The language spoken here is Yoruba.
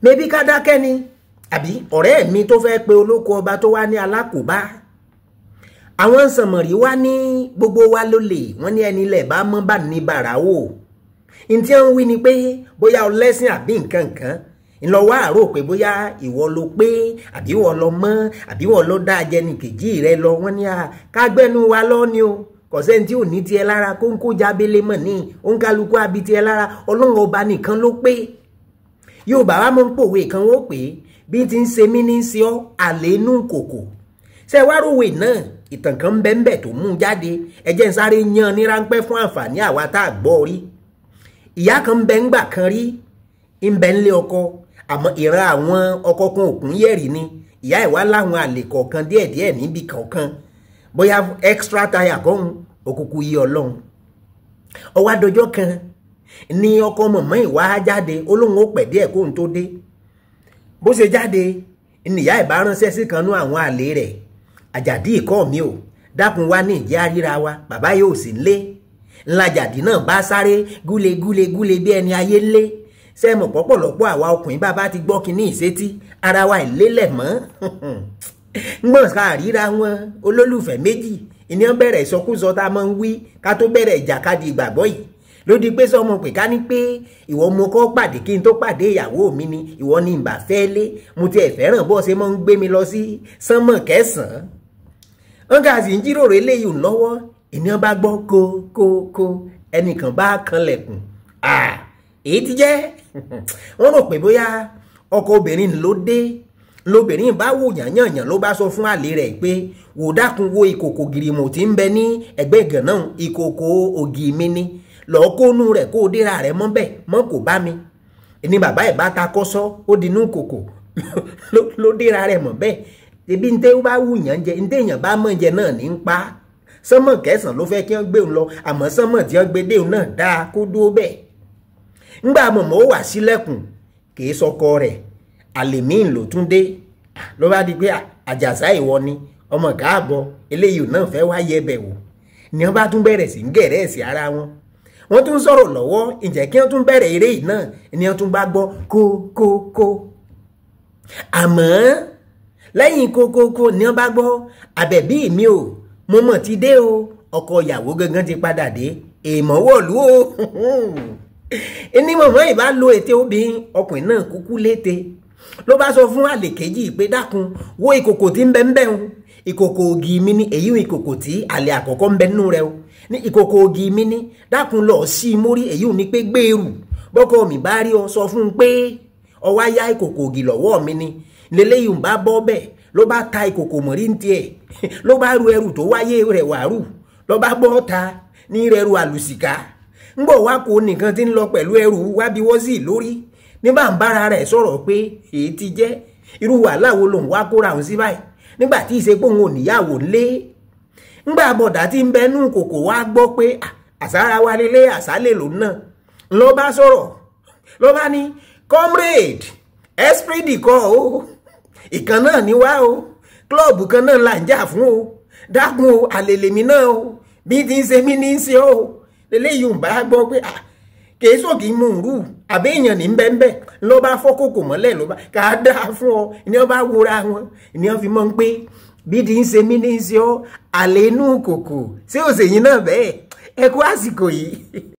mébí ká dákẹ́ ni àbí ọ̀rẹ́ mi tó fẹ́ pe olóko ọba tó wá ní alákòóbá àwọn sànmọ̀rí wá ní gbogbo wa ló lè wọ́n ní ẹni ilẹ̀ bá mọ́ bá ní bàrà wò ní tí wọ́n wí ni pé bóyá ọlẹ́sìn àbí nǹkan kan ńlọ́wọ́ àrò pé bóyá ìwọ ló pé àbí ìwọ lọ mọ́ àbí ìwọ ló dá jẹni kejì rẹ lọ wọ́n ní kágbẹ́nu wa lọ ni o kò sẹ́ni tí ò ní tiẹ̀ lára kóńkó jábélé mọ̀ ní òǹkálukú àbí tiẹ̀ lára ọlọ́run ọba nìkan ló pé Yorùbá wa mọ̀ ń pòwe kan wọ́n pé bí ti ń ṣe mí ní sí ọ àlénú kòkò ṣe wá ròwe náà ìtàn kan bẹ́ẹ̀ tó mú jáde ẹ jẹ́ n sáré yan ní ráńpẹ́ fún àǹfààní àwa tá a gbọ́ rí ìyá kan bẹ́ ńgbà kan rí ń bẹ ńlé ọkọ àmọ́ ìran àwọn ọkọ kan òkun yẹ̀rì ni ìyá ìwá láwọn àlè kọ̀ọ̀kan díẹ̀díẹ̀ níbi kọ̀ọ̀kan bóyá extra tire kọ́hún òkùnkùn yí ọlọ́run ọwọ́ adọjọ́ kan ní ọkọ mọ̀mọ́ ìwá jáde olóhùn ó pẹ̀ díẹ̀ kóhun tó dé bó ṣe jáde ìyá ìbá ránṣẹ́ sí kanú àwọn àlè rẹ̀ àjàdí ìkọ́ mi ò dákun wá ní ìjẹ́ àríra wa bàbá yóò sì ń lé ńlá àjàdí náà bá sáré gúle bí ẹni ayé ńlé sẹ́mọ̀ pọ̀pọ̀lọpọ̀ àwa ọkùnrin bàbá ti gbọ́ kínní ìsétí ara wa ìlélẹ̀ mọ́ ngbọ̀n ká ríra wọn olólùfẹ́ méjì ìníyàn bẹ̀rẹ̀ ìsọkúsọ tá a máa ń wí ká tó bẹ̀rẹ̀ ìjàkadì ìgbàgbọ́ yìí lódì pé sọmọ pé ká ní pé ìwọ mo kọ́ pàdé kí n tó pàdé ìyàwó mi ni ìwọ ni ìbà fẹ́ lé mo ti ẹ̀ fẹ́ràn bó ṣe máa ń gbé mi lọ sí sánmọ̀ kẹsàn-án wọn kà sí ń jíròrò eléyìí lọ́wọ́ ènìyàn bá gbọ́ kó ẹnìkan bá kanlẹ̀kùn èyí ti jẹ́ wọ́n rò pé bóyá ọkọ obìnrin ló dé lóbìnrin bá wò yànyànyàn ló bá sọ fún àlè rẹ̀ pé wò dákun wo ìkòkò gìrìmù tí ń bẹ ní ẹgbẹ́ gànà ìkòkò ògì mi ni lọ́ọ́ kónú rẹ̀ kó o déra rẹ̀ mọ́ bẹ́ẹ̀ mọ́ kò bá mi ní bàbá ẹ̀ bá ta kọ́sọ́ ó dinú kòkò ló déra rẹ̀ mọ́ bẹ́ẹ̀ ebi ń tẹ́ bá wù yàn jẹ ń tẹ̀yàn bá mọ̀ jẹ náà ní ń pa sánmọ̀ kẹsàn-án ló fẹ́ kí wọ́n gbé òun lọ àmọ́ sánmọ̀ tí wọ́n gbé dé òun náà dáa kó dúró bẹ́ẹ̀ ńgbà mọ̀mọ́ ó wà sílẹ̀kùn kì í sọkọ rẹ̀ àlèmíìn ló tún dé ló bá di pé àjàsá ìwọ ni ọmọ káàbọ̀ eléyìí náà fẹ́ wá yẹ bẹ̀ wò ni wọ́n bá tún bẹ̀rẹ̀ sí ń gẹ̀rẹ́ sí ara wọn wọ́n tún sọ̀rọ̀ lọ́wọ́ ǹjẹ́ kí wọ́n tún bẹ̀rẹ̀ eré yìí náà ni wọ́n tún bá gbọ́ kó àmọ́ lẹ́yìn kókókó ni wọ́n bá gbọ́ àbẹ̀bí mi ò mo mọ̀ ti dé o ọkọ ìyàwó gangan ti padà dé èèmọ̀ wọ̀lú o ní mọ̀mọ́ ìbá lo ète obìnrin ọkùnrin náà kúkú léte ló bá sọ fún àlè kejì pé dákun wo ìkòkò tí ń bẹ ń bẹ ń ìkòkò ògì mi ní èyí ìkòkò tí àlè àkọ́kọ́ ń bẹ nínú rẹ o ní ìkòkò ògì mi ní dákun lọ sí i mórí èyí ò ní pé gbèrú bọ́kọ mi bá rí ọ sọ fún un pé ọwọ́ á yá ìkòkò ògì lọ́wọ́ mi ni lélẹ́yìí ń bá bọ́ bẹ́ẹ̀ ló bá ta ìkòkò mọ̀rí ń tiẹ̀ ló bá ru ẹrù tó wáyé rẹ̀ wàrù ló bá bọ́ ta ní rẹrù àlùsìká ńgbọ̀ wá kó nìkan tí ń lọ pẹ̀lú ẹrù wá bí wọ́n sì lórí nígbà ń bára rẹ̀ sọ̀rọ̀ pé èyí ti jẹ́ irú wàhálà wo lòun wá kóra òun sí báyìí nígbà tí ìṣepò òun ò níyàwó lé ńgbà bọ̀dá tí ń bẹnu kòkò wá gbọ́ pé àsára wa lélé àsálẹ̀ lòun náà ló bá sọ̀rọ̀ ló bá ní comrade esprit kọ́ o ìkan náà ní wá o klọ́ọ̀bù kan náà là ń jà fún o dákun o àlèlèmí náà o bí ti ń ṣe mí ní í ṣe o eléyìí ń bá gbọ́ pé kìí sókè mú un rú àbí èèyàn ní bẹ́ẹ̀ ló bá fọ́ kòkò mọ́lẹ̀ ló bá ká dáa fún ọ ni wọ́n bá wúra wọn ni wọ́n fi mọ́ pé bí ti ń ṣe mí ní í ṣe ọ àlè inú kòkò ṣé òṣèyìn náà bẹ́ẹ̀ ẹ kú àsìkò yìí.